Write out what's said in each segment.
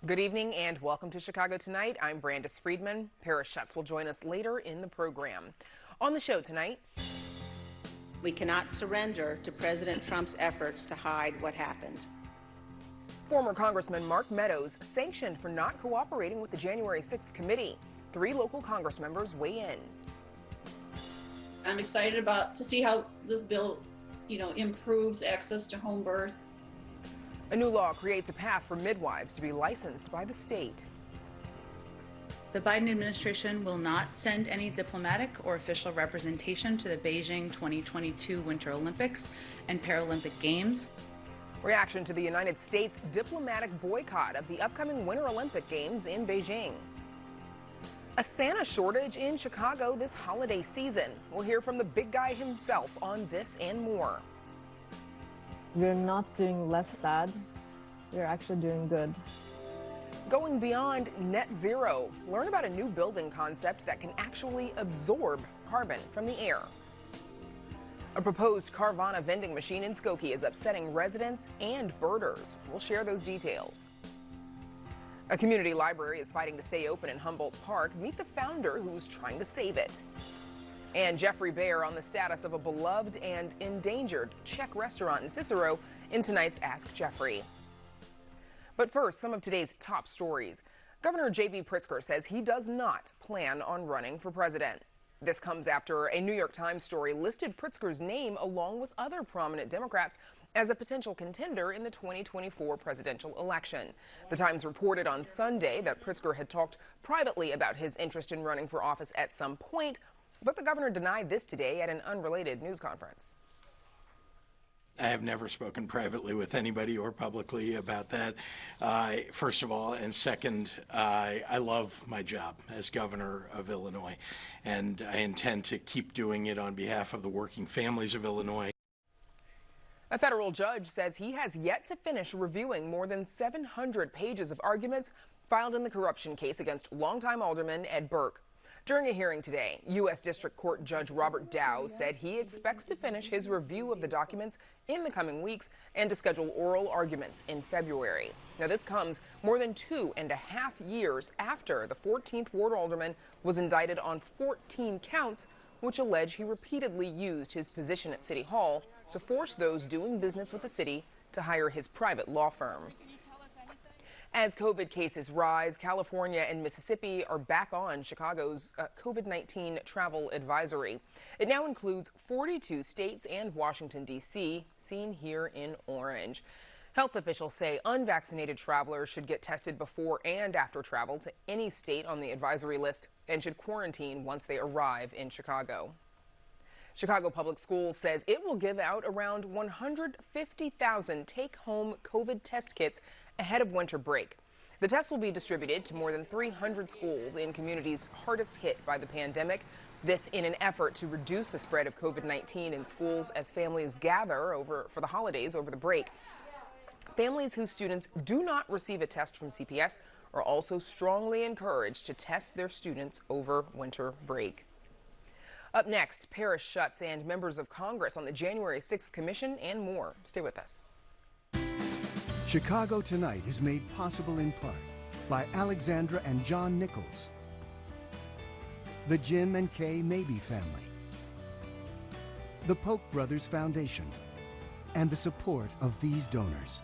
Good evening and welcome to Chicago Tonight. I'm Brandis Friedman. Paris Schutz will join us later in the program. On the show tonight, we cannot surrender to President Trump's efforts to hide what happened. Former Congressman Mark Meadows sanctioned for not cooperating with the January 6th committee. 3 local Congress members weigh in. I'm excited to see how this bill, improves access to home birth. A new law creates a path for midwives to be licensed by the state. The Biden administration will not send any diplomatic or official representation to the Beijing 2022 Winter Olympics and Paralympic Games. Reaction to the United States diplomatic boycott of the upcoming Winter Olympic Games in Beijing. A Santa shortage in Chicago this holiday season. We'll hear from the big guy himself on this and more. We're not doing less bad. We're actually doing good. Going beyond net zero. Learn about a new building concept that can actually absorb carbon from the air. A proposed Carvana vending machine in Skokie is upsetting residents and birders. We'll share those details. A community library is fighting to stay open in Humboldt Park. Meet the founder who's trying to save it. And Jeffrey Baer on the status of a beloved and endangered Czech restaurant in Cicero in tonight's Ask Jeffrey. But first, some of today's top stories. Governor J.B. Pritzker says he does not plan on running for president. This comes after a New York Times story listed Pritzker's name along with other prominent Democrats as a potential contender in the 2024 presidential election. The Times reported on Sunday that Pritzker had talked privately about his interest in running for office at some point, but the governor denied this today at an unrelated news conference. I have never spoken privately with anybody or publicly about that, first of all. And second, I love my job as governor of Illinois, and I intend to keep doing it on behalf of the working families of Illinois. A federal judge says he has yet to finish reviewing more than 700 pages of arguments filed in the corruption case against longtime alderman Ed Burke. During a hearing today, U.S. District Court Judge Robert Dow said he expects to finish his review of the documents in the coming weeks and to schedule oral arguments in February. Now, this comes more than 2.5 years after the 14th Ward alderman was indicted on 14 counts, which allege he repeatedly used his position at City Hall to force those doing business with the city to hire his private law firm. As COVID cases rise, California and Mississippi are back on Chicago's COVID-19 travel advisory. It now includes 42 states and Washington, D.C., seen here in orange. Health officials say unvaccinated travelers should get tested before and after travel to any state on the advisory list and should quarantine once they arrive in Chicago. Chicago Public Schools says it will give out around 150,000 take-home COVID test kits ahead of winter break. The tests will be distributed to more than 300 schools in communities hardest hit by the pandemic. This in an effort to reduce the spread of COVID-19 in schools as families gather for the holidays over the break. Families whose students do not receive a test from CPS are also strongly encouraged to test their students over winter break. Up next, Paris Schutz and members of Congress on the January 6th Commission and more. Stay with us. Chicago Tonight is made possible in part by Alexandra and John Nichols, the Jim and Kay Mabey family, the Polk Brothers Foundation, and the support of these donors.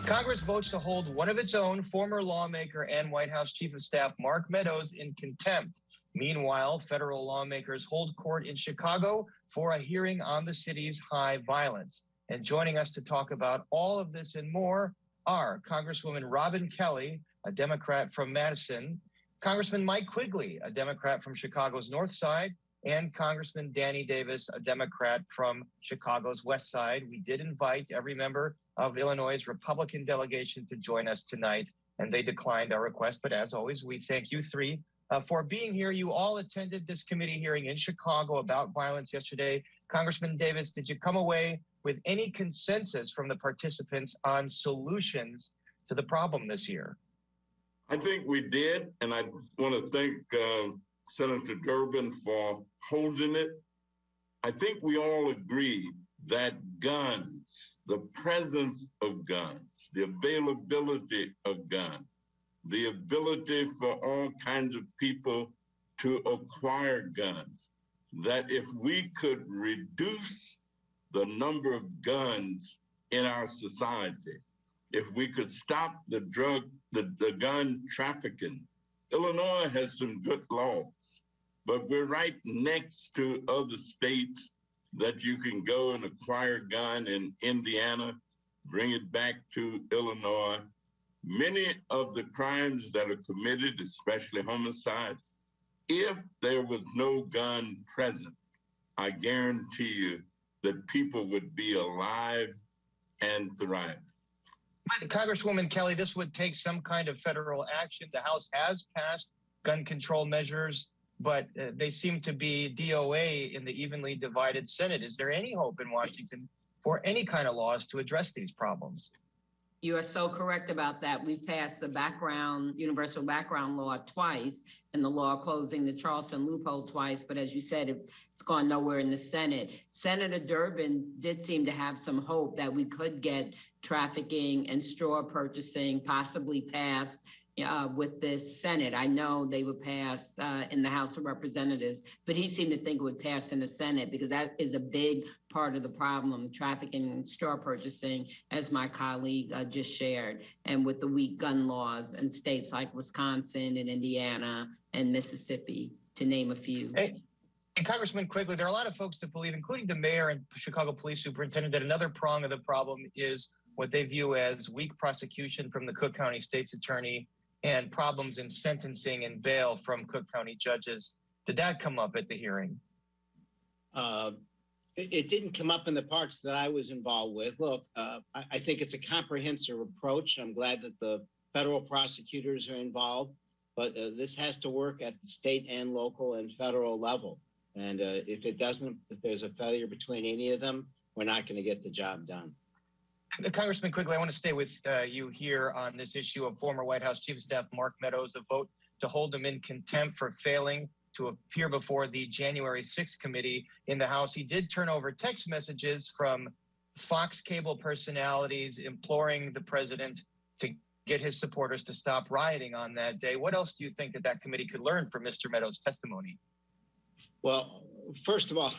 Congress votes to hold one of its own, former lawmaker and White House Chief of Staff Mark Meadows, in contempt. Meanwhile, federal lawmakers hold court in Chicago for a hearing on the city's high violence. And joining us to talk about all of this and more are Congresswoman Robin Kelly, a Democrat from Madison, Congressman Mike Quigley, a Democrat from Chicago's North Side, and Congressman Danny Davis, a Democrat from Chicago's West Side. We did invite every member of Illinois' Republican delegation to join us tonight, and they declined our request. But as always, we thank you three for being here. You all attended this committee hearing in Chicago about violence yesterday. Congressman Davis, did you come away with any consensus from the participants on solutions to the problem this year? I think we did, and I want to thank Senator Durbin for holding it. I think we all agree that guns, the presence of guns, the availability of guns, the ability for all kinds of people to acquire guns, that if we could reduce the number of guns in our society, if we could stop the gun trafficking. Illinois has some good laws, but we're right next to other states that you can go and acquire a gun in Indiana, bring it back to Illinois. Many of the crimes that are committed, especially homicides, if there was no gun present, I guarantee you that people would be alive and thriving. Congresswoman Kelly, this would take some kind of federal action. The House has passed gun control measures, but they seem to be DOA in the evenly divided Senate. Is there any hope in Washington for any kind of laws to address these problems? You are so correct about that. We've passed the universal background law twice, and the law closing the Charleston loophole twice. But as you said, it's gone nowhere in the Senate. Senator Durbin did seem to have some hope that we could get trafficking and straw purchasing possibly passed with this Senate. I know they would pass in the House of Representatives, but he seemed to think it would pass in the Senate because that is a big part of the problem, trafficking and straw purchasing, as my colleague just shared, and with the weak gun laws in states like Wisconsin and Indiana and Mississippi, to name a few. Hey, Congressman, quickly, there are a lot of folks that believe, including the mayor and Chicago police superintendent, that another prong of the problem is what they view as weak prosecution from the Cook County State's attorney and problems in sentencing and bail from Cook County judges. Did that come up at the hearing? It didn't come up in the parts that I was involved with. Look, I think it's a comprehensive approach. I'm glad that the federal prosecutors are involved, but this has to work at the state and local and federal level. And if there's a failure between any of them, we're not going to get the job done. Congressman, quickly, I want to stay with you here on this issue of former White House Chief of Staff Mark Meadows, a vote to hold him in contempt for failing to appear before the January 6th committee in the House. He did turn over text messages from Fox cable personalities imploring the president to get his supporters to stop rioting on that day. What else do you think that committee could learn from Mr. Meadows' testimony? Well, first of all,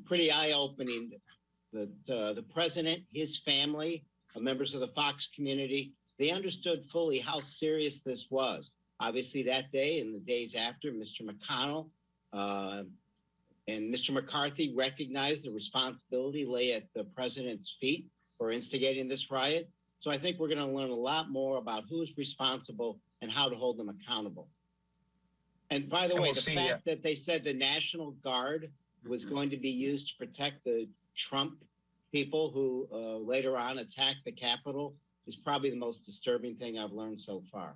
pretty eye-opening that the president, his family, members of the Fox community, they understood fully how serious this was. Obviously, that day and the days after, Mr. McConnell and Mr. McCarthy recognized the responsibility lay at the president's feet for instigating this riot. So I think we're going to learn a lot more about who's responsible and how to hold them accountable. And by the way, the fact that they said the National Guard was going to be used to protect the Trump people who later on attacked the Capitol is probably the most disturbing thing I've learned so far.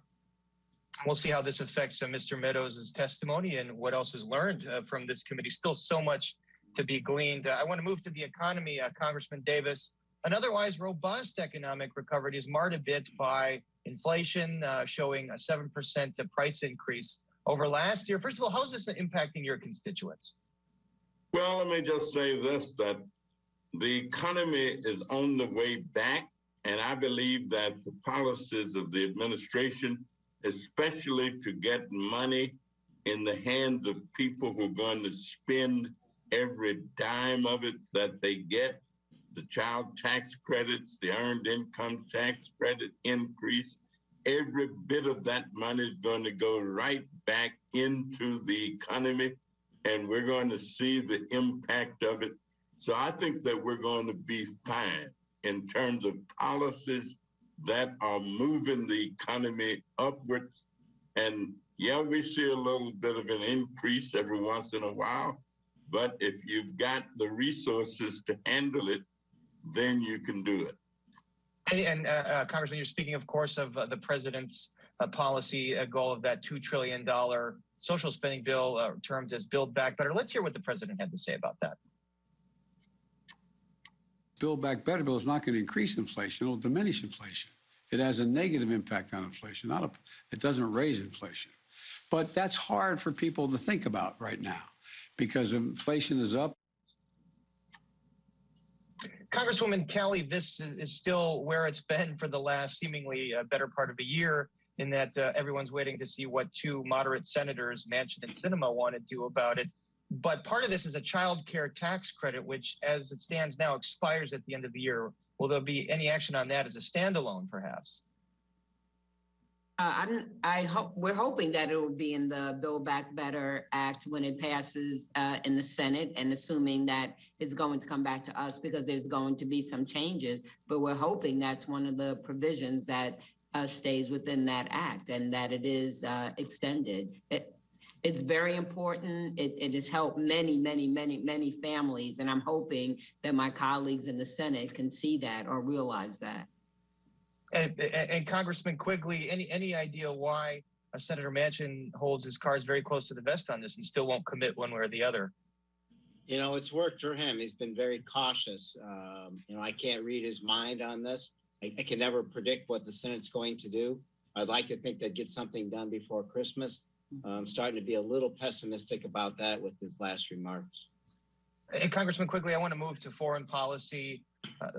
We'll see how this affects Mr. Meadows' testimony and what else is learned from this committee. Still so much to be gleaned. I want to move to the economy, Congressman Davis. An otherwise robust economic recovery is marred a bit by inflation, showing a 7% price increase over last year. First of all, how is this impacting your constituents? Well, let me just say this, that the economy is on the way back, and I believe that the policies of the administration, especially to get money in the hands of people who are going to spend every dime of it that they get, the child tax credits, the earned income tax credit increase, every bit of that money is going to go right back into the economy, and we're going to see the impact of it. So I think that we're going to be fine in terms of policies that are moving the economy upwards. And yeah, we see a little bit of an increase every once in a while, but if you've got the resources to handle it, then you can do it. And Congressman, you're speaking, of course, of the president's policy goal of that $2 trillion social spending bill termed as Build Back Better. Let's hear what the president had to say about that. Build Back Better bill is not going to increase inflation. It will diminish inflation. It has a negative impact on inflation. It doesn't raise inflation. But that's hard for people to think about right now because inflation is up. Congresswoman Kelly, this is still where it's been for the last seemingly better part of a year, in that everyone's waiting to see what two moderate senators, Manchin and Sinema, want to do about it. But part of this is a child care tax credit, which, as it stands now, expires at the end of the year. Will there be any action on that as a standalone, perhaps? We're hoping that it will be in the Build Back Better Act when it passes in the Senate, and assuming that it's going to come back to us because there's going to be some changes. But we're hoping that's one of the provisions that stays within that act and that it is extended. It's very important. It has helped many families, and I'm hoping that my colleagues in the Senate can see that or realize that. And Congressman Quigley, any idea why Senator Manchin holds his cards very close to the vest on this and still won't commit one way or the other? You know, it's worked for him. He's been very cautious. I can't read his mind on this. I can never predict what the Senate's going to do. I'd like to think they'd get something done before Christmas. I'm starting to be a little pessimistic about that with his last remarks. And Congressman Quigley, I want to move to foreign policy.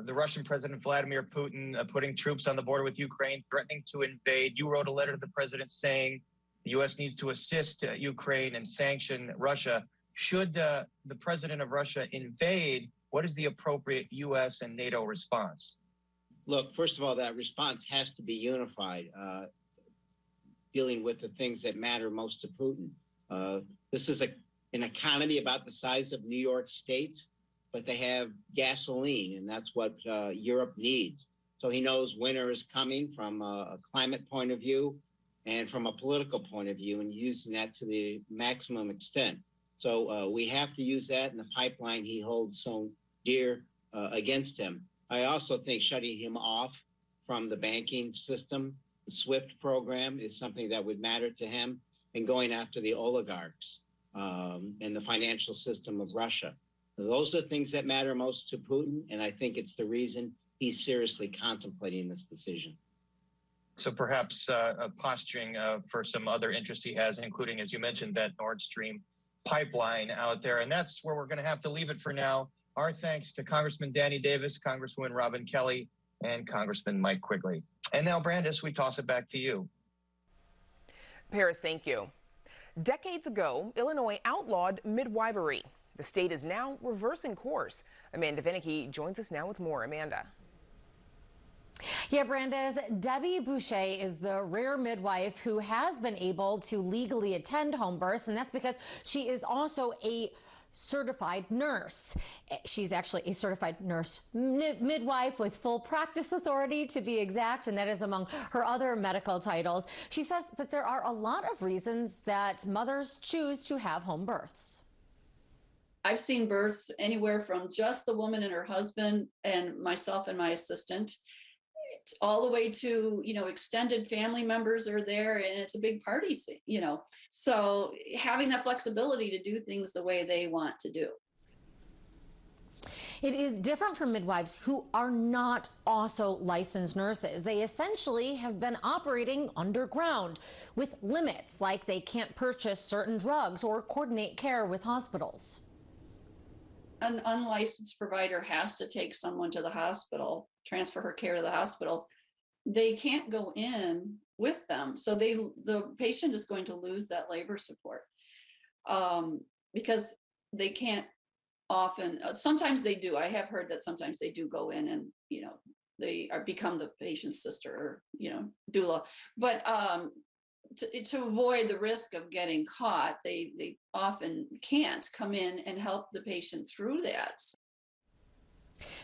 The Russian President Vladimir Putin putting troops on the border with Ukraine, threatening to invade. You wrote a letter to the president saying the U.S. needs to assist Ukraine and sanction Russia. Should the president of Russia invade, what is the appropriate U.S. and NATO response? Look, first of all, that response has to be unified, dealing with the things that matter most to Putin. This is an economy about the size of New York State's, but they have gasoline, and that's what Europe needs. So he knows winter is coming from a climate point of view and from a political point of view, and using that to the maximum extent. So we have to use that in the pipeline he holds so dear against him. I also think shutting him off from the banking system, the SWIFT program, is something that would matter to him, and going after the oligarchs and the financial system of Russia. Those are things that matter most to Putin, and I think it's the reason he's seriously contemplating this decision. So perhaps posturing for some other interests he has, including, as you mentioned, that Nord Stream pipeline out there. And that's where we're going to have to leave it for now. Our thanks to Congressman Danny Davis, Congresswoman Robin Kelly, and Congressman Mike Quigley. And now, Brandis, we toss it back to you. Paris, thank you. Decades ago, Illinois outlawed midwifery. The state is now reversing course. Amanda Vinicky joins us now with more. Amanda. Yeah, Brandes, Debbie Boucher is the rare midwife who has been able to legally attend home births, and that's because she is also a certified nurse. She's actually a certified nurse midwife with full practice authority, to be exact, and that is among her other medical titles. She says that there are a lot of reasons that mothers choose to have home births. I've seen births anywhere from just the woman and her husband and myself and my assistant, all the way to, extended family members are there, and it's a big party, So having that flexibility to do things the way they want to do. It is different from midwives who are not also licensed nurses. They essentially have been operating underground with limits, like they can't purchase certain drugs or coordinate care with hospitals. An unlicensed provider has to take someone to the hospital, transfer her care to the hospital. They can't go in with them. So the patient is going to lose that labor support because they can't often, sometimes they do. I have heard that sometimes they do go in and, they become the patient's sister or, doula. But to avoid the risk of getting caught, they often can't come in and help the patient through that.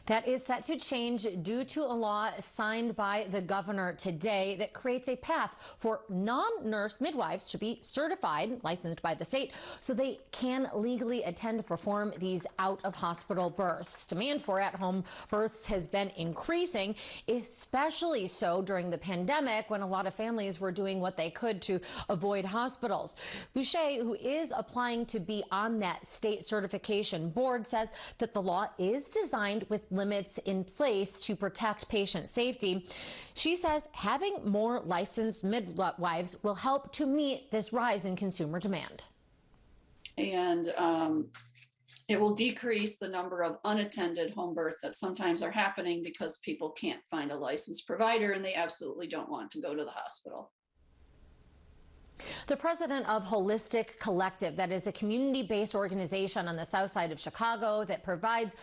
That is set to change due to a law signed by the governor today that creates a path for non-nurse midwives to be certified, licensed by the state, so they can legally attend to perform these out-of-hospital births. Demand for at-home births has been increasing, especially so during the pandemic when a lot of families were doing what they could to avoid hospitals. Boucher, who is applying to be on that state certification board, says that the law is designed with limits in place to protect patient safety. She says having more licensed midwives will help to meet this rise in consumer demand. And It will decrease the number of unattended home births that sometimes are happening because people can't find a licensed provider and they absolutely don't want to go to the hospital. The president of Holistic Collective, that is a community-based organization on the south side of Chicago that provides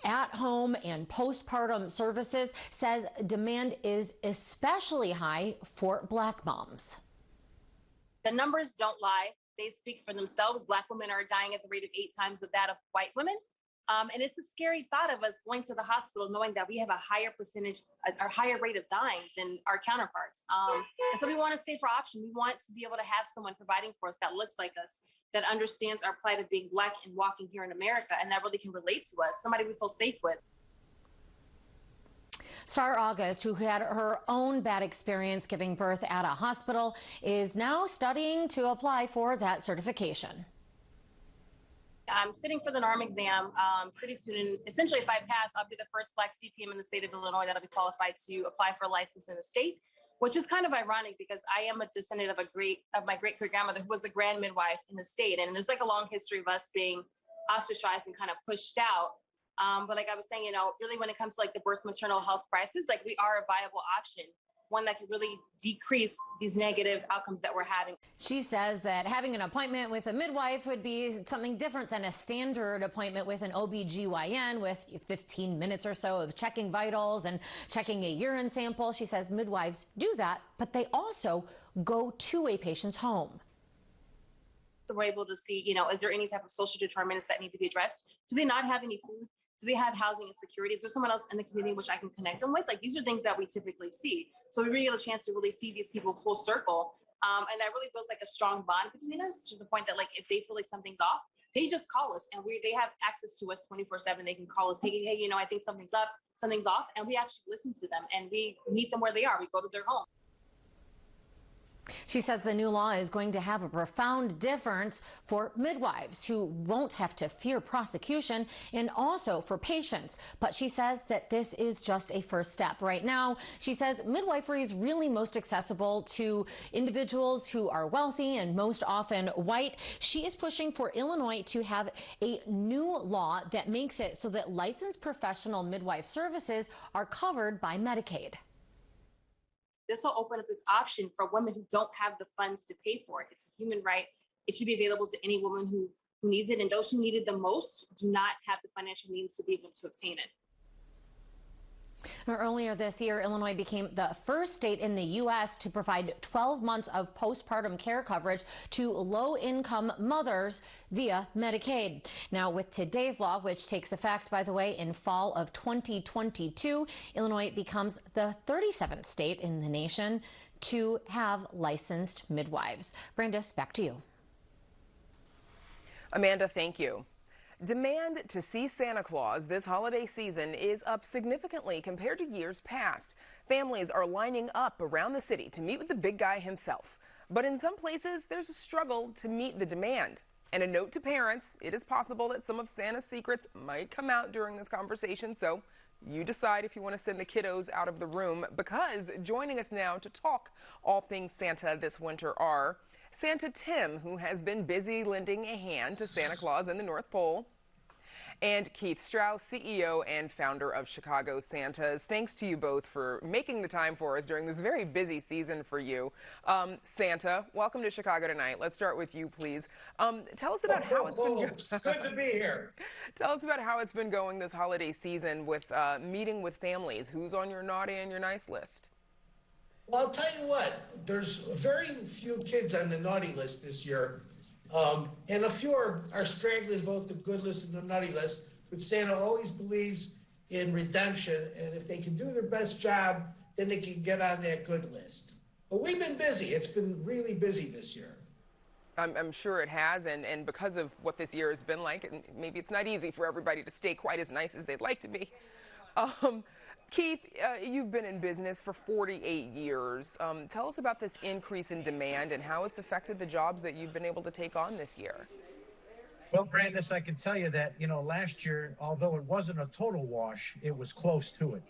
at-home and postpartum services, says demand is especially high for Black moms. The numbers don't lie. They speak for themselves. Black women are dying at the rate of 8 times of that of white women. And it's a scary thought of us going to the hospital knowing that we have a higher percentage, or higher rate of dying than our counterparts. And so we want a safer option. We want to be able to have someone providing for us that looks like us, that understands our plight of being Black and walking here in America, and that really can relate to us, somebody we feel safe with. Star August, who had her own bad experience giving birth at a hospital, is now studying to apply for that certification. I'm sitting for the NARM exam pretty soon. Essentially, if I pass, I'll be the first Black CPM in the state of Illinois that'll be qualified to apply for a license in the state, which is kind of ironic because I am a descendant of my great-great-grandmother who was a grand midwife in the state. And there's like a long history of us being ostracized and kind of pushed out. But like I was saying, you know, really when it comes to like the birth maternal health crisis, like we are a viable option, one that could really decrease these negative outcomes that we're having. She says that having an appointment with a midwife would be something different than a standard appointment with an OBGYN with 15 minutes or so of checking vitals and checking a urine sample. She says midwives do that, but they also go to a patient's home. So we're able to see, you know, is there any type of social determinants that need to be addressed? Do they not have any food? Do they have housing insecurity? Is there someone else in the community which I can connect them with? Like, these are things that we typically see. So we really get a chance to really see these people full circle. And that really feels like a strong bond between us, to the point that like if they feel like something's off, they just call us, and they have access to us 24/7. They can call us, hey, you know, I think something's up, something's off. And we actually listen to them and we meet them where they are. We go to their home. She says the new law is going to have a profound difference for midwives who won't have to fear prosecution, and also for patients. But she says that this is just a first step. Right now, she says midwifery is really most accessible to individuals who are wealthy and most often white. She is pushing for Illinois to have a new law that makes it so that licensed professional midwife services are covered by Medicaid. This will open up this option for women who don't have the funds to pay for it. It's a human right. It should be available to any woman who needs it. And those who need it the most do not have the financial means to be able to obtain it. Now, earlier this year, Illinois became the first state in the U.S. to provide 12 months of postpartum care coverage to low-income mothers via Medicaid. Now, with today's law, which takes effect, by the way, in fall of 2022, Illinois becomes the 37th state in the nation to have licensed midwives. Brandis, back to you. Amanda, thank you. Demand to see Santa Claus this holiday season is up significantly compared to years past. Families are lining up around the city to meet with the big guy himself. But in some places, there's a struggle to meet the demand. And a note to parents, it is possible that some of Santa's secrets might come out during this conversation, so you decide if you want to send the kiddos out of the room, because joining us now to talk all things Santa this winter are Santa Tim, who has been busy lending a hand to Santa Claus in the North Pole, and Keith Strauss, CEO and founder of Chicago Santas. Thanks to you both for making the time for us during this very busy season for you. Santa, welcome to Chicago tonight. Let's start with you, please. Tell us about how it's been going. Good to be here. Tell us about how it's been going this holiday season with meeting with families. Who's on your naughty and your nice list? Well, I'll tell you what, there's very few kids on the naughty list this year. And a few are straggling both the good list and the naughty list. But Santa always believes in redemption. And if they can do their best job, then they can get on that good list. But we've been busy. It's been really busy this year. I'm sure it has. And because of what this year has been like, and maybe it's not easy for everybody to stay quite as nice as they'd like to be. Keith, you've been in business for 48 years. Tell us about this increase in demand and how it's affected the jobs that you've been able to take on this year. Well, Brandis, I can tell you that, last year, although it wasn't a total wash, it was close to it.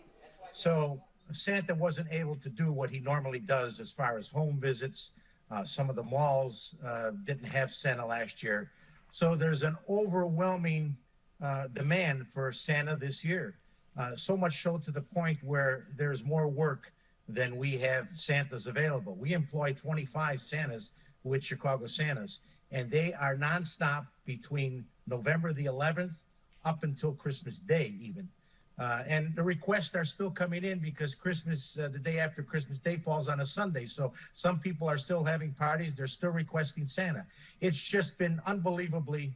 So Santa wasn't able to do what he normally does as far as home visits. Some of the malls didn't have Santa last year. So there's an overwhelming demand for Santa this year. So much so to the point where there's more work than we have Santas available. We employ 25 Santas with Chicago Santas, and they are nonstop between November the 11th up until Christmas Day even. And the requests are still coming in because Christmas, the day after Christmas Day falls on a Sunday. So some people are still having parties. They're still requesting Santa. It's just been unbelievably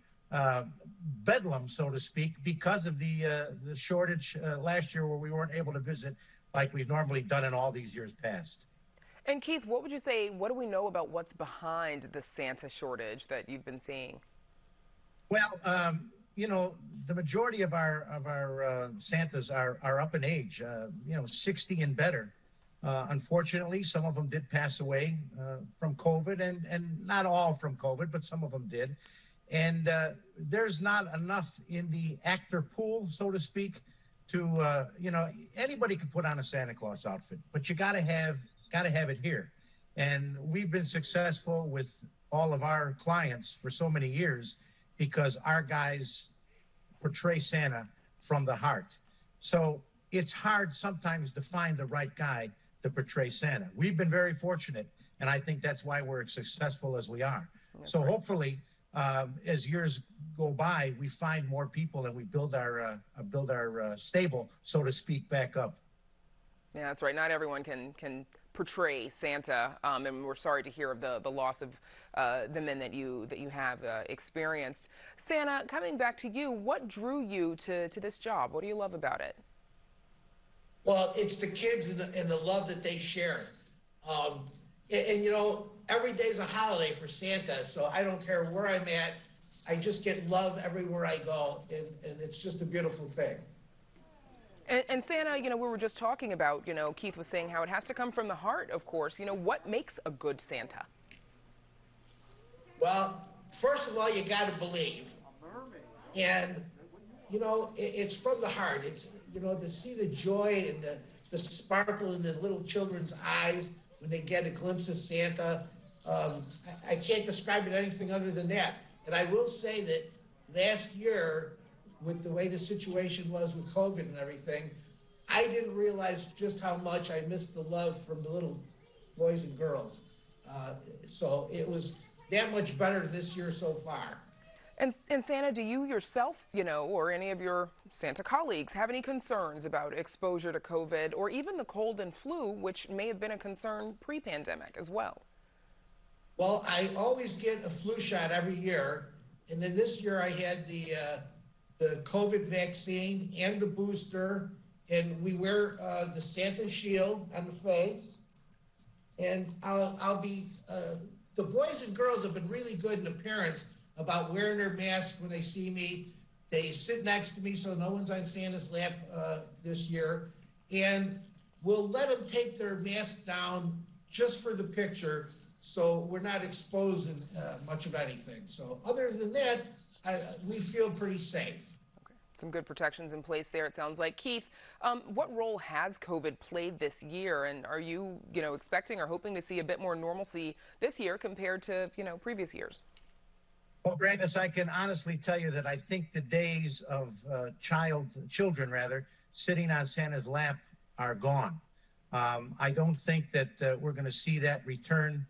bedlam, so to speak, because of the shortage last year where we weren't able to visit like we've normally done in all these years past. And Keith, what would you say, what do we know about what's behind the Santa shortage that you've been seeing? Well, you know, the majority of our Santas are up in age, 60 and better. Unfortunately, some of them did pass away from COVID, and not all from COVID, but some of them did. And there's not enough in the actor pool, so to speak, to, anybody can put on a Santa Claus outfit, but you gotta have it here. And we've been successful with all of our clients for so many years because our guys portray Santa from the heart. So it's hard sometimes to find the right guy to portray Santa. We've been very fortunate, and I think that's why we're as successful as we are. That's so right. Hopefully, as years go by, we find more people and we build our stable, so to speak, back up. Yeah, that's right. Not everyone can portray Santa, and we're sorry to hear of the loss of the men that you have experienced. Santa, coming back to you, what drew you to this job? What do you love about it? Well, it's the kids and the love that they share. And you know, every day's a holiday for Santa, so I don't care where I'm at. I just get love everywhere I go, and it's just a beautiful thing. And Santa, we were just talking about, Keith was saying how it has to come from the heart, of course. What makes a good Santa? Well, first of all, you got to believe. And, it's from the heart. It's, to see the joy and the sparkle in the little children's eyes when they get a glimpse of Santa. I can't describe it anything other than that. And I will say that last year, with the way the situation was with COVID and everything, I didn't realize just how much I missed the love from the little boys and girls. So it was that much better this year so far. And Santa, do you yourself, or any of your Santa colleagues have any concerns about exposure to COVID or even the cold and flu, which may have been a concern pre-pandemic as well? Well, I always get a flu shot every year. And then this year I had the COVID vaccine and the booster, and we wear the Santa shield on the face. And I'll be, the boys and girls have been really good, and the parents, about wearing their masks when they see me. They sit next to me so no one's on Santa's lap this year. And we'll let them take their masks down just for the picture, so we're not exposing much of anything. So other than that, we feel pretty safe. Okay. Some good protections in place there, it sounds like. Keith, what role has COVID played this year? And are you, expecting or hoping to see a bit more normalcy this year compared to, previous years? Well, Brandis, I can honestly tell you that I think the days of children sitting on Santa's lap are gone. I don't think that we're going to see that return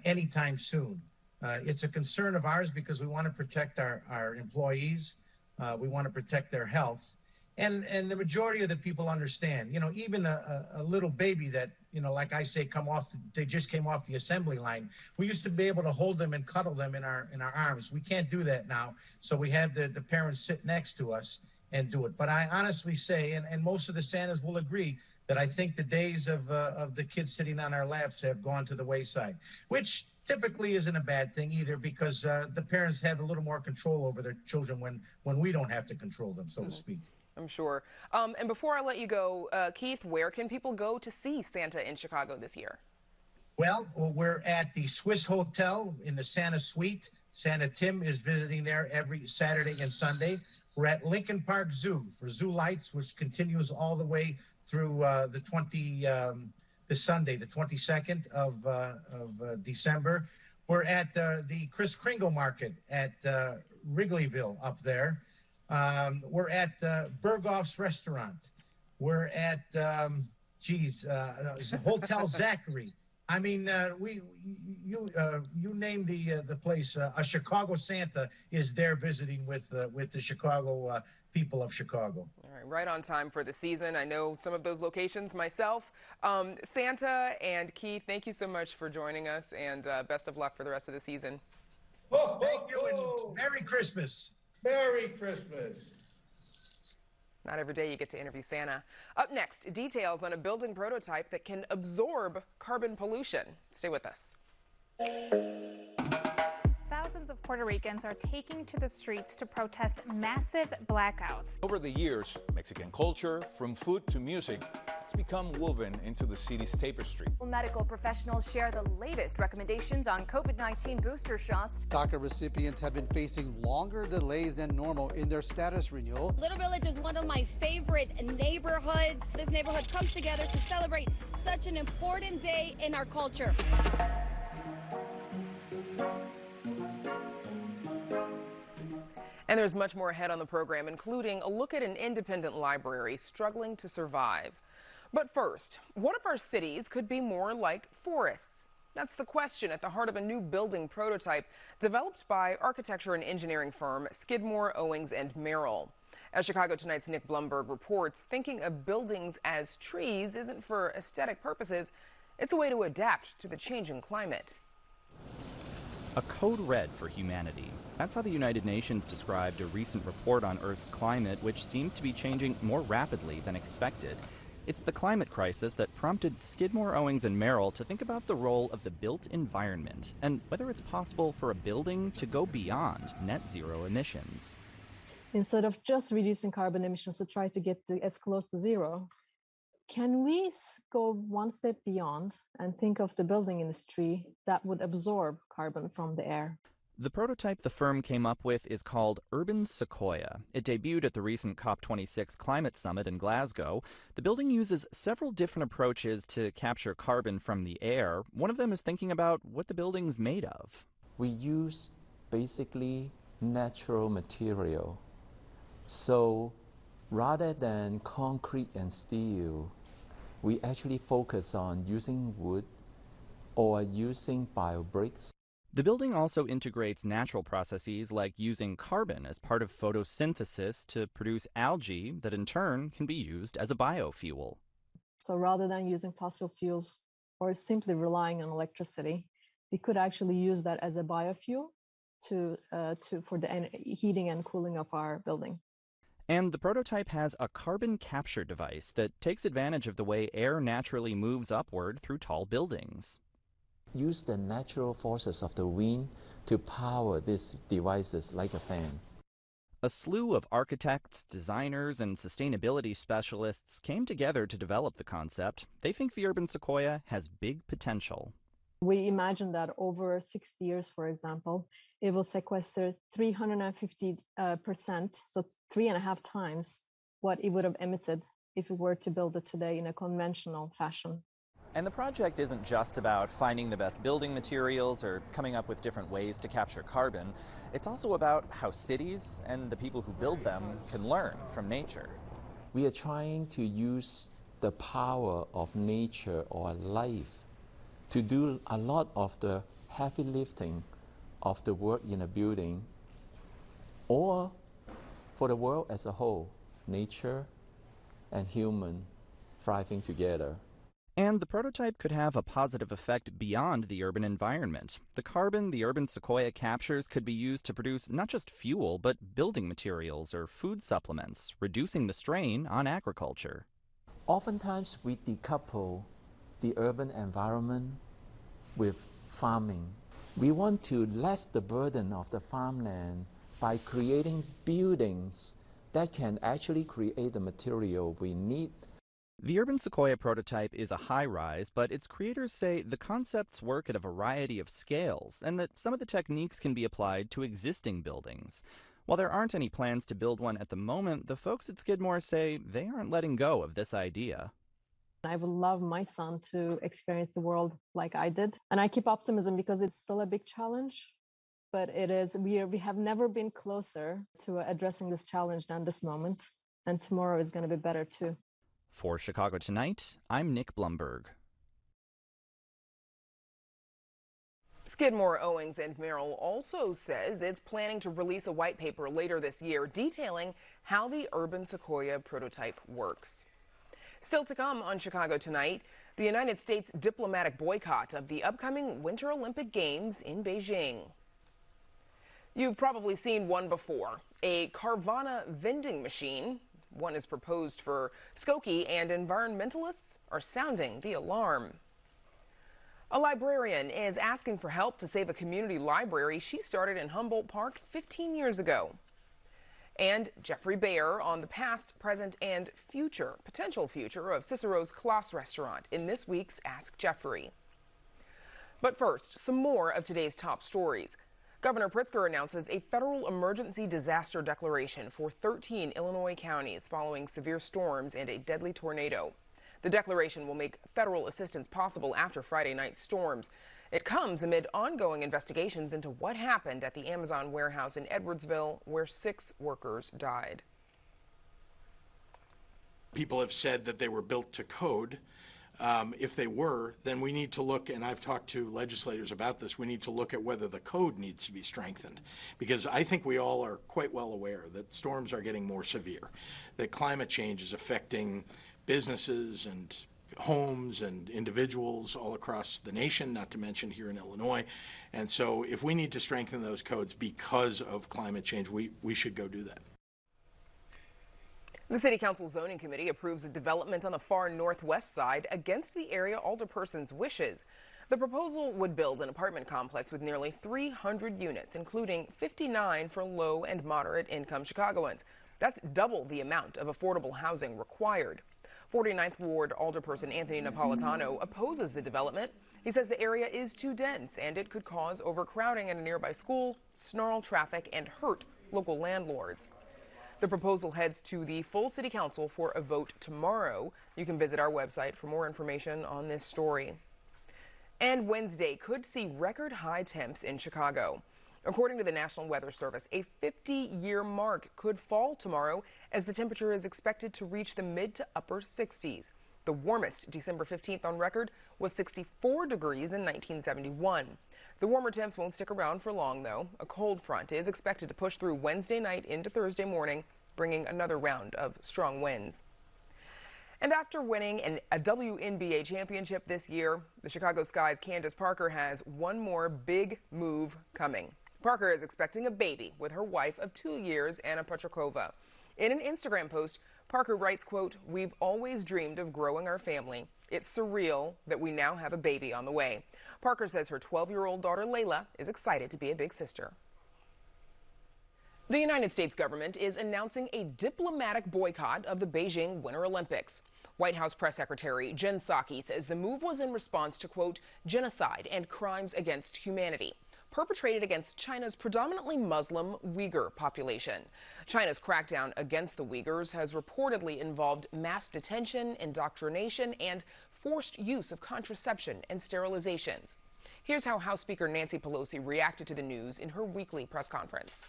anytime soon. It's a concern of ours because we want to protect our employees. We want to protect their health. And the majority of the people understand, even a little baby that, like I say, they just came off the assembly line. We used to be able to hold them and cuddle them in our arms. We can't do that now. So we have the parents sit next to us and do it. But I honestly say, and most of the Santas will agree, that I think the days of the kids sitting on our laps have gone to the wayside, which typically isn't a bad thing either, because the parents have a little more control over their children when we don't have to control them, so to speak. I'm sure. And before I let you go, Keith, where can people go to see Santa in Chicago this year? Well, we're at the Swiss Hotel in the Santa Suite. Santa Tim is visiting there every Saturday and Sunday. We're at Lincoln Park Zoo for Zoo Lights, which continues all the way through the Sunday, the 22nd of December. We're at the Kris Kringle Market at Wrigleyville up there. We're at Berghoff's restaurant. We're at, Hotel Zachary. I mean, you name the place. A Chicago Santa is there visiting with the Chicago people of Chicago. All right on time for the season. I know some of those locations myself. Santa and Keith, thank you so much for joining us, and best of luck for the rest of the season. Thank you, and Merry Christmas. Merry Christmas. Not every day you get to interview Santa. Up next, details on a building prototype that can absorb carbon pollution. Stay with us. Thousands of Puerto Ricans are taking to the streets to protest massive blackouts. Over the years, Mexican culture, from food to music, has become woven into the city's tapestry. Medical professionals share the latest recommendations on COVID-19 booster shots. DACA recipients have been facing longer delays than normal in their status renewal. Little Village is one of my favorite neighborhoods. This neighborhood comes together to celebrate such an important day in our culture. And there's much more ahead on the program, including a look at an independent library struggling to survive. But first, what if our cities could be more like forests? That's the question at the heart of a new building prototype developed by architecture and engineering firm Skidmore, Owings & Merrill. As Chicago Tonight's Nick Blumberg reports, thinking of buildings as trees isn't for aesthetic purposes. It's a way to adapt to the changing climate. A code red for humanity. That's how the United Nations described a recent report on Earth's climate, which seems to be changing more rapidly than expected. It's the climate crisis that prompted Skidmore, Owings & Merrill to think about the role of the built environment and whether it's possible for a building to go beyond net zero emissions. Instead of just reducing carbon emissions to try to get as close to zero, can we go one step beyond and think of the building industry that would absorb carbon from the air? The prototype the firm came up with is called Urban Sequoia. It debuted at the recent COP26 climate summit in Glasgow. The building uses several different approaches to capture carbon from the air. One of them is thinking about what the building's made of. We use basically natural material. So rather than concrete and steel, we actually focus on using wood or using biobricks. The building also integrates natural processes like using carbon as part of photosynthesis to produce algae that in turn can be used as a biofuel. So rather than using fossil fuels or simply relying on electricity, we could actually use that as a biofuel for the heating and cooling of our building. And the prototype has a carbon capture device that takes advantage of the way air naturally moves upward through tall buildings. Use the natural forces of the wind to power these devices like a fan. A slew of architects, designers, and sustainability specialists came together to develop the concept. They think the Urban Sequoia has big potential. We imagine that over 60 years, for example, it will sequester 350%, so 3.5 times what it would have emitted if we were to build it today in a conventional fashion. And the project isn't just about finding the best building materials or coming up with different ways to capture carbon. It's also about how cities and the people who build them can learn from nature. We are trying to use the power of nature or life to do a lot of the heavy lifting of the work in a building, or for the world as a whole, nature and human thriving together. And the prototype could have a positive effect beyond the urban environment. The carbon the Urban Sequoia captures could be used to produce not just fuel, but building materials or food supplements, reducing the strain on agriculture. Oftentimes we decouple the urban environment with farming. We want to lessen the burden of the farmland by creating buildings that can actually create the material we need. The Urban Sequoia prototype is a high-rise, but its creators say the concepts work at a variety of scales and that some of the techniques can be applied to existing buildings. While there aren't any plans to build one at the moment, the folks at Skidmore say they aren't letting go of this idea. I would love my son to experience the world like I did. And I keep optimism because it's still a big challenge. but we have never been closer to addressing this challenge than this moment. And tomorrow is going to be better too. For Chicago Tonight, I'm Nick Blumberg. Skidmore, Owings & Merrill also says it's planning to release a white paper later this year detailing how the urban sequoia prototype works. Still to come on Chicago Tonight, the United States diplomatic boycott of the upcoming Winter Olympic Games in Beijing. You've probably seen one before, a Carvana vending machine. One is proposed for Skokie, and environmentalists are sounding the alarm. A librarian is asking for help to save a community library she started in Humboldt Park 15 years ago. And Jeffrey Bayer on the past, present, and potential future of Cicero's Class restaurant in this week's Ask Jeffrey. But first, some more of today's top stories. Governor Pritzker announces a federal emergency disaster declaration for 13 Illinois counties following severe storms and a deadly tornado. The declaration will make federal assistance possible after Friday night's storms. It comes amid ongoing investigations into what happened at the Amazon warehouse in Edwardsville, where 6 workers died. People have said that they were built to code. If they were, then we need to look, and I've talked to legislators about this, we need to look at whether the code needs to be strengthened. Because I think we all are quite well aware that storms are getting more severe, that climate change is affecting businesses and homes and individuals all across the nation, not to mention here in Illinois. And so if we need to strengthen those codes because of climate change, we should go do that. The City Council Zoning Committee approves a development on the far northwest side against the area alderperson's wishes. The proposal would build an apartment complex with nearly 300 units, including 59 for low and moderate income Chicagoans. That's double the amount of affordable housing required. 49th Ward Alderperson Anthony Napolitano opposes the development. He says the area is too dense and it could cause overcrowding at a nearby school, snarl traffic, and hurt local landlords. The proposal heads to the full City Council for a vote tomorrow. You can visit our website for more information on this story. And Wednesday could see record high temps in Chicago. According to the National Weather Service, a 50-year mark could fall tomorrow as the temperature is expected to reach the mid to upper 60s. The warmest December 15th on record was 64 degrees in 1971. The warmer temps won't stick around for long, though. A cold front is expected to push through Wednesday night into Thursday morning, bringing another round of strong winds. And after winning a WNBA championship this year, the Chicago Sky's Candace Parker has one more big move coming. Parker is expecting a baby with her wife of 2 years, Anna Petrikova. In an Instagram post, Parker writes, quote, "We've always dreamed of growing our family. It's surreal that we now have a baby on the way." Parker says her 12-year-old daughter, Layla, is excited to be a big sister. The United States government is announcing a diplomatic boycott of the Beijing Winter Olympics. White House Press Secretary Jen Psaki says the move was in response to, quote, genocide and crimes against humanity perpetrated against China's predominantly Muslim Uyghur population. China's crackdown against the Uyghurs has reportedly involved mass detention, indoctrination, and forced use of contraception and sterilizations. Here's how House Speaker Nancy Pelosi reacted to the news in her weekly press conference.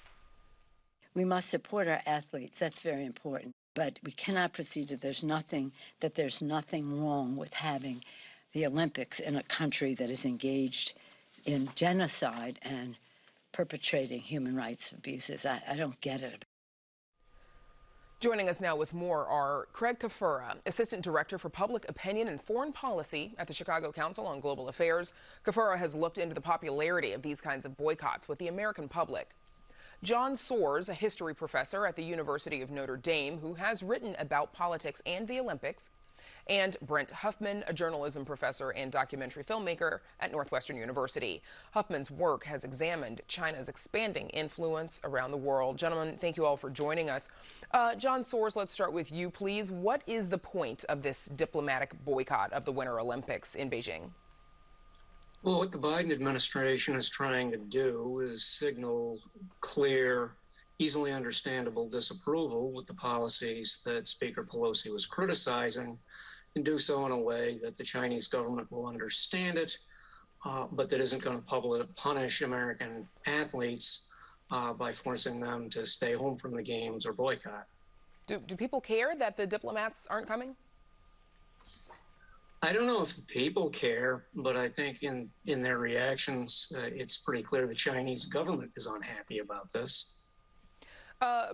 We must support our athletes. That's very important. But we cannot proceed if there's nothing wrong with having the Olympics in a country that is engaged in genocide and perpetrating human rights abuses. I don't get it. Joining us now with more are Craig Kafura, Assistant Director for Public Opinion and Foreign Policy at the Chicago Council on Global Affairs. Kafura has looked into the popularity of these kinds of boycotts with the American public. John Soares, a history professor at the University of Notre Dame, who has written about politics and the Olympics. And Brent Huffman, a journalism professor and documentary filmmaker at Northwestern University. Huffman's work has examined China's expanding influence around the world. Gentlemen, thank you all for joining us. John Soares, let's start with you, please. What is the point of this diplomatic boycott of the Winter Olympics in Beijing? Well, what the Biden administration is trying to do is signal clear, easily understandable disapproval with the policies that Speaker Pelosi was criticizing, and do so in a way that the Chinese government will understand it, but that isn't going to punish American athletes by forcing them to stay home from the games or boycott. Do people care that the diplomats aren't coming? I don't know if the people care, but I think in their reactions, it's pretty clear the Chinese government is unhappy about this.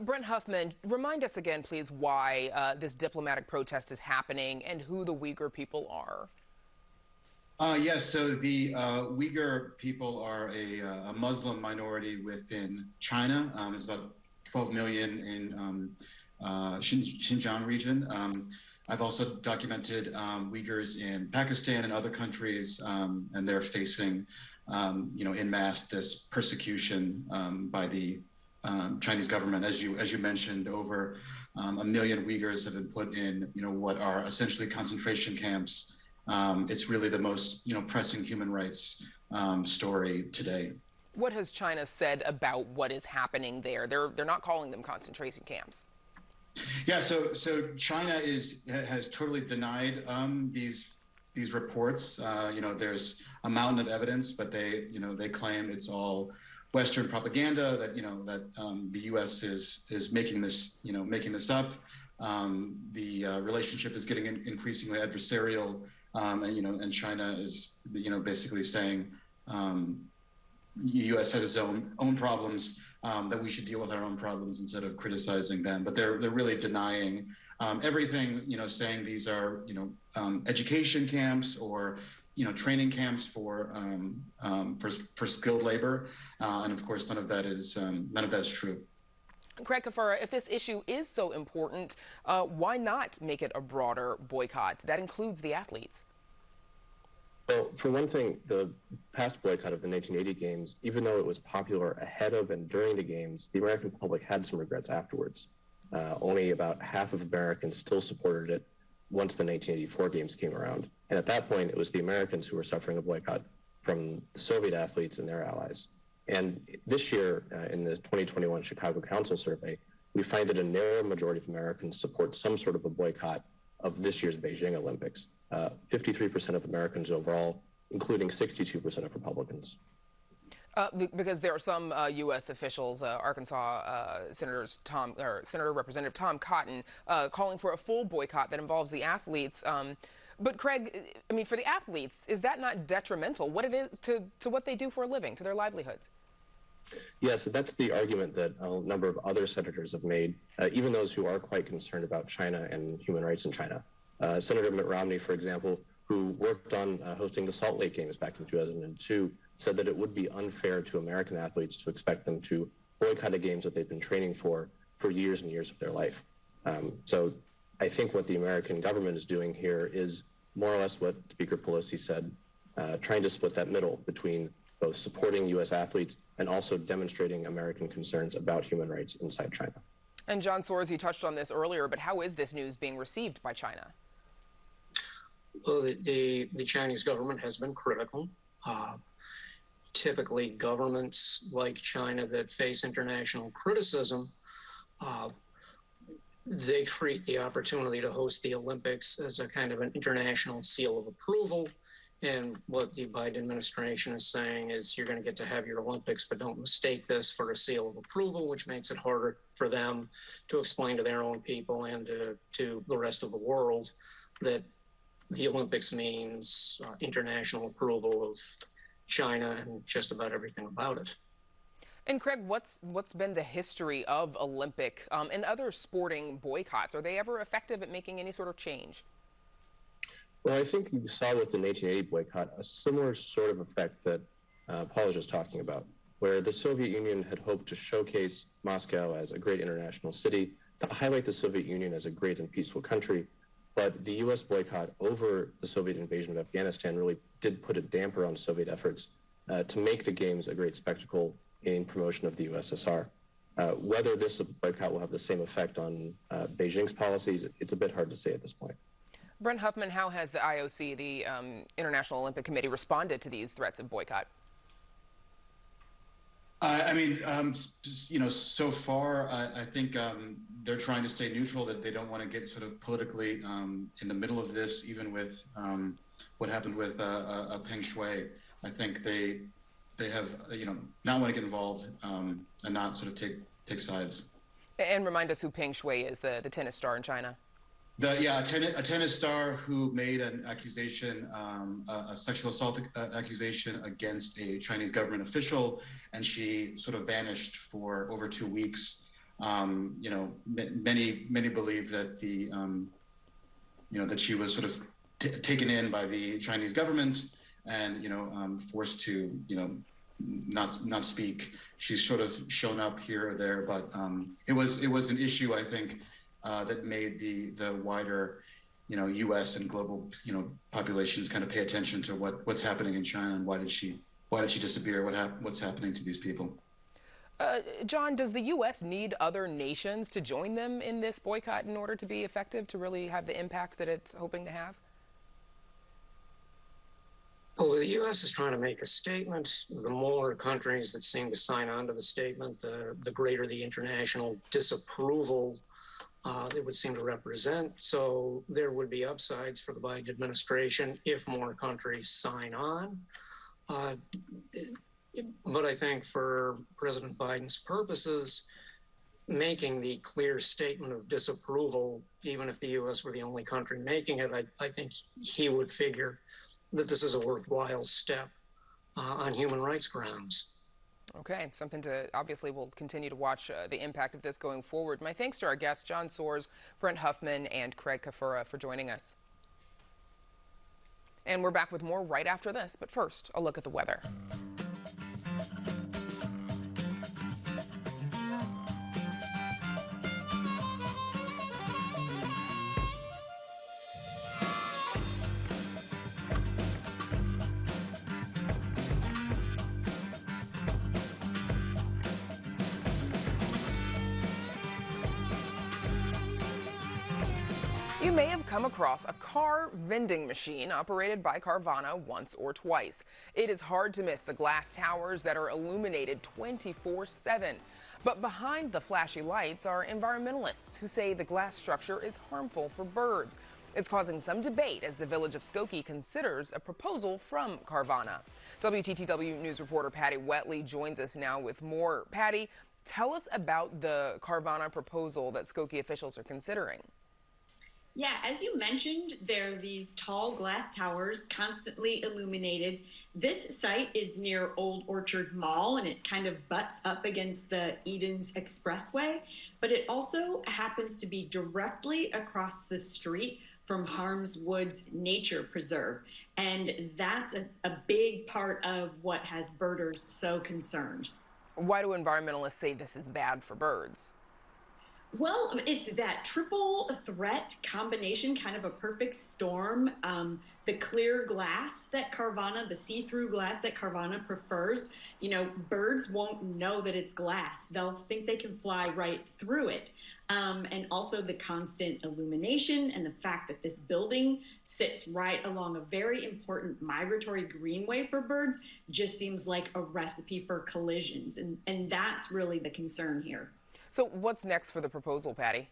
Brent Huffman, remind us again, please, why this diplomatic protest is happening and who the Uyghur people are. Yes, so the Uyghur people are a Muslim minority within China. It's about 12 million in Xinjiang region. I've also documented Uyghurs in Pakistan and other countries, and they're facing, en masse this persecution by the Chinese government. As you mentioned, over 1 million Uyghurs have been put in, what are essentially concentration camps. It's really the most, pressing human rights story today. What has China said about what is happening there? They're not calling them concentration camps. Yeah, so China has totally denied these reports. There's a mountain of evidence, but they claim it's all Western propaganda, that the U.S. is making this up. The relationship is getting increasingly adversarial, and China is basically saying the U.S. has its own problems. That we should deal with our own problems instead of criticizing them. But they're really denying everything, saying these are, education camps or, training camps for skilled labor. And of course, none of that is true. Craig Carvana, if this issue is so important, why not make it a broader boycott that includes the athletes? Well, for one thing, the past boycott of the 1980 games, even though it was popular ahead of and during the games, the American public had some regrets afterwards. Only about half of Americans still supported it once the 1984 games came around. And at that point, it was the Americans who were suffering a boycott from the Soviet athletes and their allies. And this year, in the 2021 Chicago Council survey, we find that a narrow majority of Americans support some sort of a boycott of this year's Beijing Olympics. 53% of Americans overall, including 62% of Republicans. Because there are some U.S. officials, Arkansas Senator Representative Tom Cotton, calling for a full boycott that involves the athletes. But Craig, for the athletes, is that not detrimental? What it is to what they do for a living, to their livelihoods? Yes, that's the argument that a number of other senators have made, even those who are quite concerned about China and human rights in China. Senator Mitt Romney, for example, who worked on hosting the Salt Lake Games back in 2002, said that it would be unfair to American athletes to expect them to boycott a games that they've been training for years and years of their life. So I think what the American government is doing here is more or less what Speaker Pelosi said, trying to split that middle between both supporting U.S. athletes and also demonstrating American concerns about human rights inside China. And John Soares, you touched on this earlier, but how is this news being received by China? Well, the Chinese government has been critical. Typically, governments like China that face international criticism, they treat the opportunity to host the Olympics as a kind of an international seal of approval. And what the Biden administration is saying is you're going to get to have your Olympics, but don't mistake this for a seal of approval, which makes it harder for them to explain to their own people and to the rest of the world that the Olympics means international approval of China and just about everything about it. And Craig, what's been the history of Olympic and other sporting boycotts? Are they ever effective at making any sort of change? Well, I think you saw with the 1980 boycott a similar sort of effect that Paul was just talking about, where the Soviet Union had hoped to showcase Moscow as a great international city, to highlight the Soviet Union as a great and peaceful country. But the U.S. boycott over the Soviet invasion of Afghanistan really did put a damper on Soviet efforts to make the Games a great spectacle in promotion of the USSR. Whether this boycott will have the same effect on Beijing's policies, it's a bit hard to say at this point. Brent Huffman, how has the IOC, the International Olympic Committee, responded to these threats of boycott? So far, I think they're trying to stay neutral, that they don't want to get sort of politically in the middle of this, even with what happened with Peng Shuai. I think they have, not want to get involved and not sort of take sides. And remind us who Peng Shuai is, the tennis star in China. A tennis star who made an accusation, a sexual assault accusation against a Chinese government official, and she sort of vanished for over 2 weeks. Many believe that that she was sort of taken in by the Chinese government and forced to not speak. She's sort of shown up here or there, but it was an issue, I think, that made the wider U.S. and global populations kind of pay attention to what's happening in China and why did she disappear? What's happening to these people? John, does the U.S. need other nations to join them in this boycott in order to be effective, to really have the impact that it's hoping to have? Well, the U.S. is trying to make a statement. The more countries that seem to sign on to the statement, the greater the international disapproval it would seem to represent. So there would be upsides for the Biden administration if more countries sign on. But I think for President Biden's purposes, making the clear statement of disapproval, even if the U.S. were the only country making it, I think he would figure that this is a worthwhile step on human rights grounds. Okay, something to, obviously, we'll continue to watch the impact of this going forward. My thanks to our guests, John Soares, Brent Huffman, and Craig Kafura for joining us. And we're back with more right after this, but first, a look at the weather. You may have come across a car vending machine operated by Carvana once or twice. It is hard to miss the glass towers that are illuminated 24/7. But behind the flashy lights are environmentalists who say the glass structure is harmful for birds. It's causing some debate as the village of Skokie considers a proposal from Carvana. WTTW News reporter Patty Wetley joins us now with more. Patty, tell us about the Carvana proposal that Skokie officials are considering. Yeah, as you mentioned, there are these tall glass towers constantly illuminated. This site is near Old Orchard Mall, and it kind of butts up against the Edens Expressway, but it also happens to be directly across the street from Harms Woods Nature Preserve. And that's a big part of what has birders so concerned. Why do environmentalists say this is bad for birds? Well, it's that triple threat combination, kind of a perfect storm. The clear glass that Carvana, the see-through glass that Carvana prefers, birds won't know that it's glass. They'll think they can fly right through it. And also the constant illumination and the fact that this building sits right along a very important migratory greenway for birds just seems like a recipe for collisions. And that's really the concern here. So what's next for the proposal, Patty?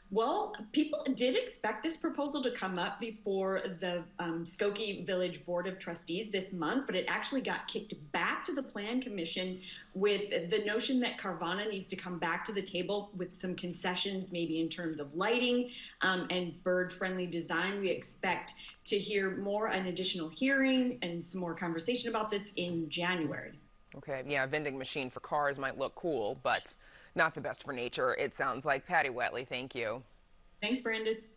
Well, people did expect this proposal to come up before the Skokie Village Board of Trustees this month, but it actually got kicked back to the Plan Commission with the notion that Carvana needs to come back to the table with some concessions, maybe in terms of lighting and bird-friendly design. We expect to hear more, an additional hearing and some more conversation about this in January. Okay, yeah, a vending machine for cars might look cool, but not the best for nature, it sounds like. Patty Wetley, thank you. Thanks, Brandis.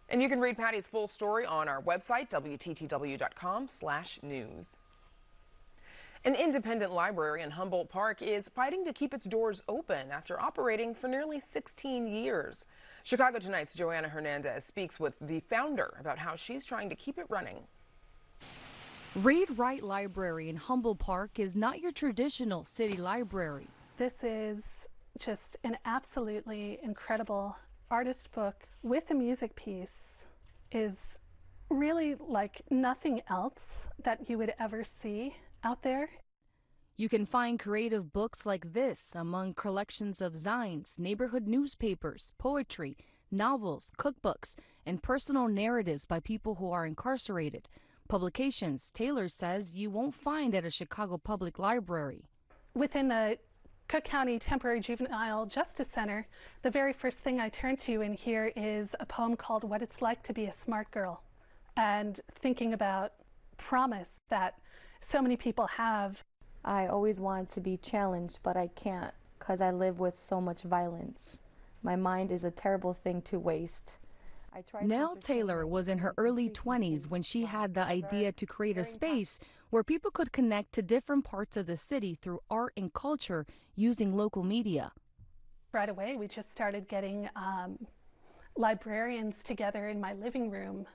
And you can read Patty's full story on our website, WTTW.com/news. An independent library in Humboldt Park is fighting to keep its doors open after operating for nearly 16 years. Chicago Tonight's Joanna Hernandez speaks with the founder about how she's trying to keep it running. Read Write Library in Humboldt Park is not your traditional city library. This is just an absolutely incredible artist book with a music piece. Is really like nothing else that you would ever see out there. You can find creative books like this among collections of zines, neighborhood newspapers, poetry, novels, cookbooks, and personal narratives by people who are incarcerated. Publications Taylor says you won't find at a Chicago public library. Within the Cook County Temporary Juvenile Justice Center, the very first thing I turn to in here is a poem called What It's Like to Be a Smart Girl, and thinking about promise that so many people have. I always wanted to be challenged, but I can't because I live with so much violence. My mind is a terrible thing to waste. Nell Taylor was in her early 20s when she had the idea to create a space where people could connect to different parts of the city through art and culture using local media. Right away, we just started getting librarians together in my living room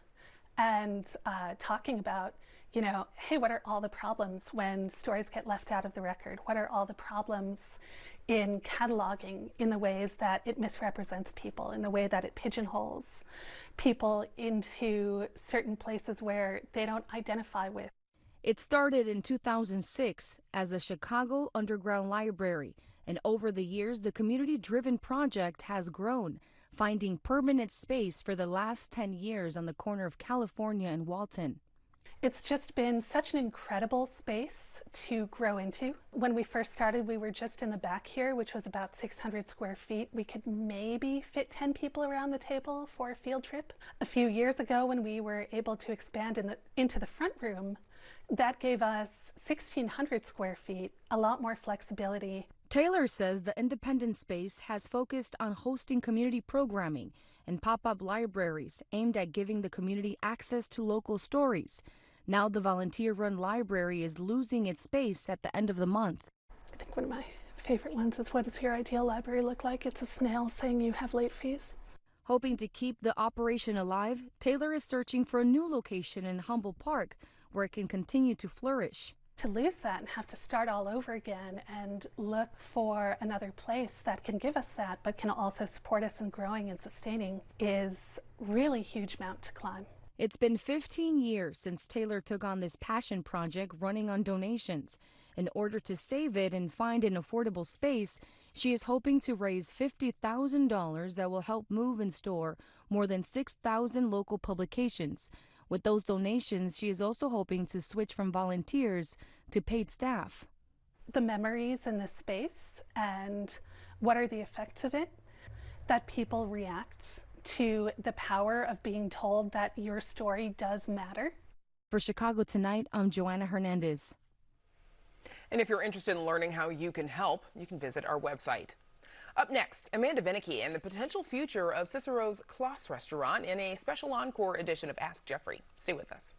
and talking about, you know, hey, what are all the problems when stories get left out of the record? What are all the problems in cataloging, in the ways that it misrepresents people, in the way that it pigeonholes people into certain places where they don't identify with? It started in 2006 as the Chicago Underground Library, and over the years, the community-driven project has grown, finding permanent space for the last 10 years on the corner of California and Walton. It's just been such an incredible space to grow into. When we first started, we were just in the back here, which was about 600 square feet. We could maybe fit 10 people around the table for a field trip. A few years ago, when we were able to expand into the front room, that gave us 1,600 square feet, a lot more flexibility. Taylor says the independent space has focused on hosting community programming and pop-up libraries aimed at giving the community access to local stories. Now the volunteer-run library is losing its space at the end of the month. I think one of my favorite ones is, what does your ideal library look like? It's a snail saying you have late fees. Hoping to keep the operation alive, Taylor is searching for a new location in Humboldt Park where it can continue to flourish. To lose that and have to start all over again and look for another place that can give us that but can also support us in growing and sustaining is really a huge mountain to climb. It's been 15 years since Taylor took on this passion project running on donations. In order to save it and find an affordable space, she is hoping to raise $50,000 that will help move and store more than 6,000 local publications. With those donations, she is also hoping to switch from volunteers to paid staff. The memories in this space and what are the effects of it, that people react to the power of being told that your story does matter. For Chicago Tonight, I'm Joanna Hernandez. And if you're interested in learning how you can help, you can visit our website. Up next, Amanda Vinicky and the potential future of Cicero's Kloss restaurant in a special encore edition of Ask Jeffrey. Stay with us.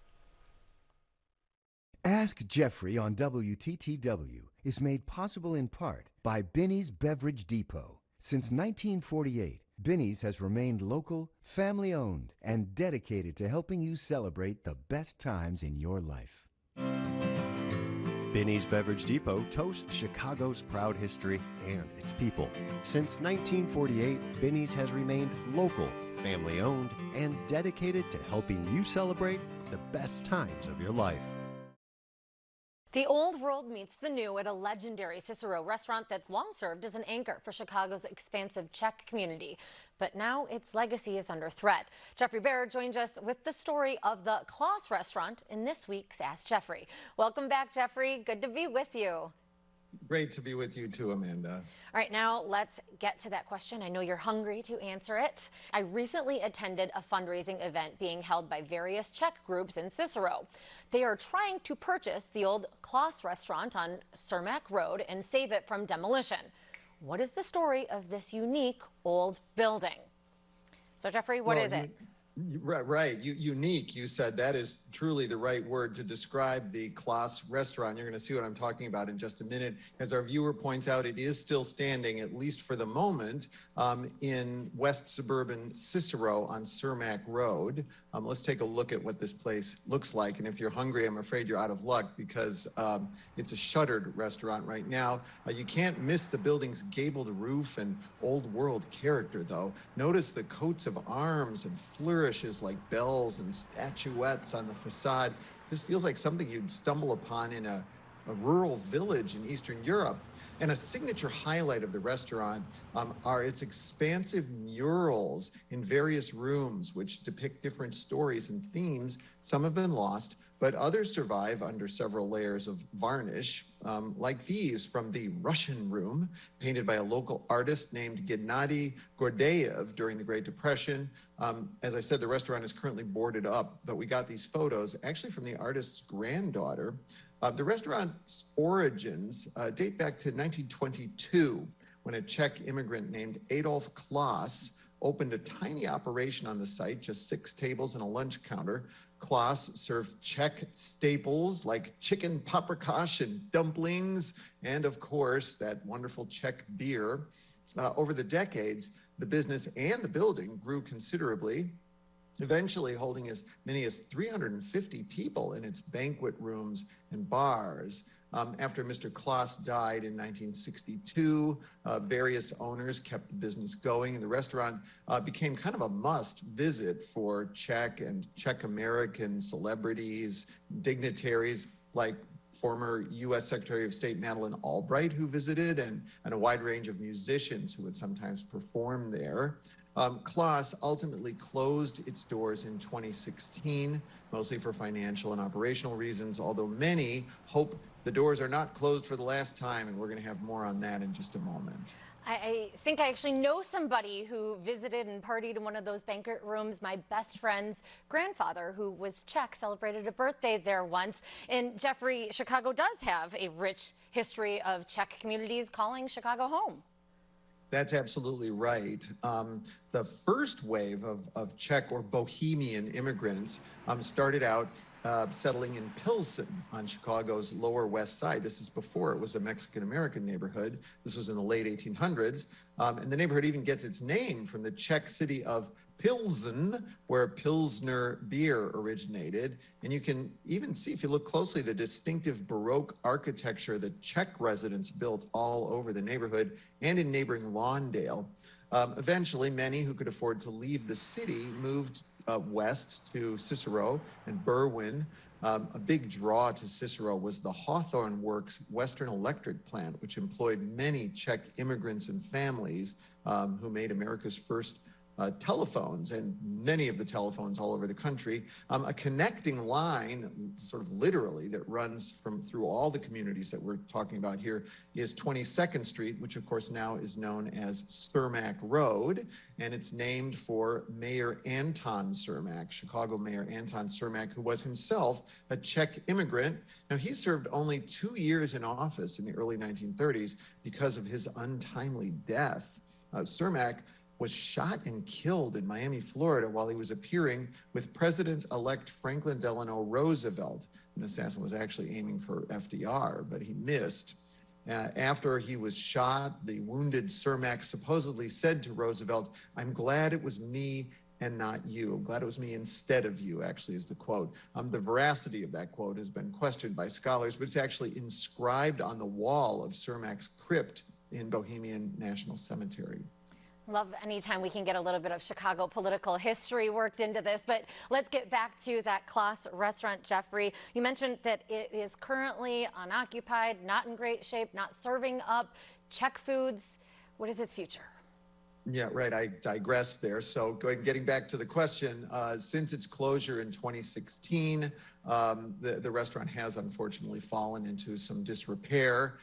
Ask Jeffrey on WTTW is made possible in part by Binny's Beverage Depot. Since 1948, Binny's has remained local, family-owned, and dedicated to helping you celebrate the best times in your life. Binny's Beverage Depot toasts Chicago's proud history and its people. Since 1948, Binny's has remained local, family-owned, and dedicated to helping you celebrate the best times of your life. The old world meets the new at a legendary Cicero restaurant that's long served as an anchor for Chicago's expansive Czech community. But now its legacy is under threat. Jeffrey Baird joins us with the story of the Kloss restaurant in this week's Ask Jeffrey. Welcome back, Jeffrey. Good to be with you. Great to be with you too, Amanda. All right, now let's get to that question. I know you're hungry to answer it. I recently attended a fundraising event being held by various Czech groups in Cicero. They are trying to purchase the old Kloss restaurant on Cermak Road and save it from demolition. What is the story of this unique old building? So, Jeffrey, what is it? Right. Unique, you said. That is truly the right word to describe the Kloss restaurant. You're going to see what I'm talking about in just a minute. As our viewer points out, it is still standing, at least for the moment, in West Suburban Cicero on Cermak Road. Let's take a look at what this place looks like. And if you're hungry, I'm afraid you're out of luck because it's a shuttered restaurant right now. You can't miss the building's gabled roof and old world character, though. Notice the coats of arms and flourishes like bells and statuettes on the facade. This feels like something you'd stumble upon in a rural village in Eastern Europe. And a signature highlight of the restaurant are its expansive murals in various rooms, which depict different stories and themes. Some have been lost, but others survive under several layers of varnish, like these from the Russian Room, painted by a local artist named Gennady Gordeyev during the Great Depression. As I said, the restaurant is currently boarded up, but we got these photos actually from the artist's granddaughter. The restaurant's origins date back to 1922, when a Czech immigrant named Adolf Klaas opened a tiny operation on the site, just 6 tables and a lunch counter. Klaas served Czech staples like chicken paprikash and dumplings, and of course, that wonderful Czech beer. Over the decades, the business and the building grew considerably, eventually holding as many as 350 people in its banquet rooms and bars. After Mr. Klaas died in 1962, various owners kept the business going, and the restaurant became kind of a must visit for Czech and Czech American celebrities, dignitaries like former U.S. Secretary of State Madeleine Albright, who visited, and a wide range of musicians who would sometimes perform there. Klaas ultimately closed its doors in 2016, mostly for financial and operational reasons, although many hope the doors are not closed for the last time, and we're going to have more on that in just a moment. I think I actually know somebody who visited and partied in one of those banquet rooms. My best friend's grandfather, who was Czech, celebrated a birthday there once. And Jeffrey, Chicago does have a rich history of Czech communities calling Chicago home. That's absolutely right. The first wave of Czech or Bohemian immigrants started out settling in Pilsen on Chicago's Lower West Side. This is before it was a Mexican-American neighborhood. This was in the late 1800s. And the neighborhood even gets its name from the Czech city of Pilsen, where Pilsner beer originated. And you can even see, if you look closely, the distinctive Baroque architecture that Czech residents built all over the neighborhood and in neighboring Lawndale. Eventually, many who could afford to leave the city moved west to Cicero and Berwyn. A big draw to Cicero was the Hawthorne Works Western Electric plant, which employed many Czech immigrants and families who made America's first telephones, and many of the telephones all over the country. A connecting line, sort of literally, that runs through all the communities that we're talking about here is 22nd Street, which of course now is known as Cermak Road, and it's named for Mayor Anton Cermak, Chicago Mayor Anton Cermak, who was himself a Czech immigrant. Now, he served only 2 years in office in the early 1930s because of his untimely death. Cermak was shot and killed in Miami, Florida, while he was appearing with President-elect Franklin Delano Roosevelt. An assassin was actually aiming for FDR, but he missed. After he was shot, the wounded Cermak supposedly said to Roosevelt, "I'm glad it was me and not you. I'm glad it was me instead of you," actually is the quote. The veracity of that quote has been questioned by scholars, but it's actually inscribed on the wall of Cermak's crypt in Bohemian National Cemetery. Love anytime we can get a little bit of Chicago political history worked into this, but let's get back to that Klaas restaurant, Jeffrey. You mentioned that it is currently unoccupied, not in great shape, not serving up Czech foods. What is its future? Yeah, right. I digressed there. So getting back to the question, since its closure in 2016, the restaurant has unfortunately fallen into some disrepair,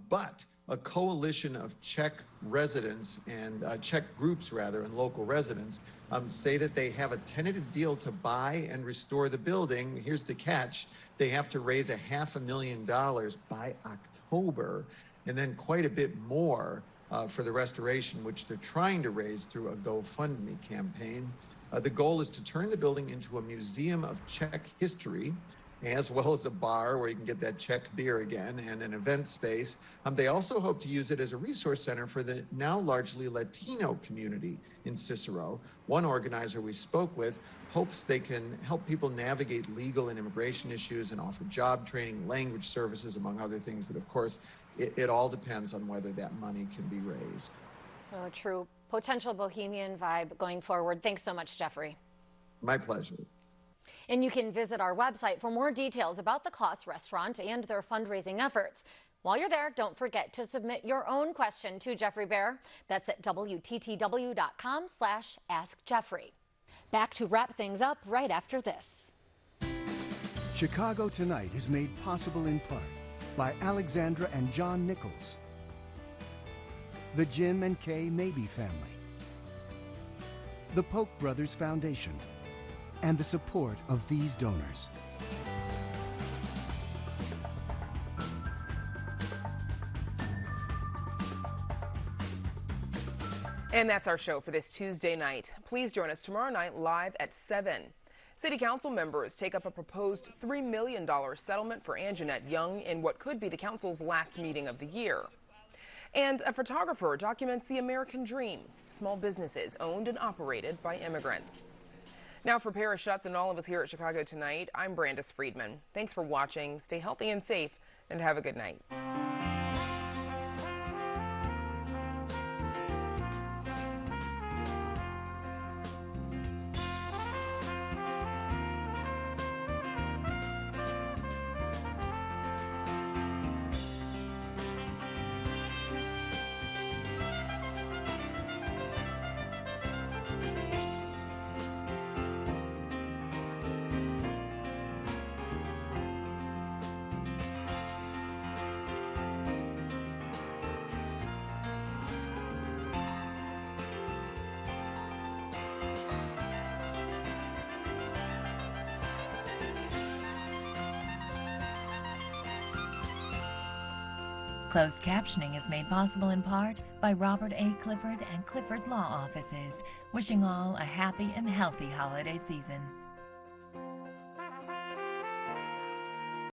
but a coalition of Czech residents and Czech groups, rather, and local residents say that they have a tentative deal to buy and restore the building. Here's the catch. They have to raise $500,000 by October, and then quite a bit more for the restoration, which they're trying to raise through a GoFundMe campaign. The goal is to turn the building into a museum of Czech history, as well as a bar where you can get that Czech beer again, and an event space. They also hope to use it as a resource center for the now largely Latino community in Cicero. One organizer we spoke with hopes they can help people navigate legal and immigration issues and offer job training, language services, among other things. But of course, it all depends on whether that money can be raised. So a true potential bohemian vibe going forward. Thanks so much, Jeffrey. My pleasure. And you can visit our website for more details about the Klaas restaurant and their fundraising efforts. While you're there, don't forget to submit your own question to Jeffrey Bear. That's at WTTW.com/AskJeffrey. Back to wrap things up right after this. Chicago Tonight is made possible in part by Alexandra and John Nichols, the Jim and Kay Mabey family, the Polk Brothers Foundation, and the support of these donors. And that's our show for this Tuesday night. Please join us tomorrow night live at 7. City Council members take up a proposed $3 million settlement for Anjanette Young in what could be the council's last meeting of the year. And a photographer documents the American dream, small businesses owned and operated by immigrants. Now for Paris Schutz and all of us here at Chicago Tonight, I'm Brandis Friedman. Thanks for watching. Stay healthy and safe, and have a good night. Closed captioning is made possible in part by Robert A. Clifford and Clifford Law Offices, wishing all a happy and healthy holiday season.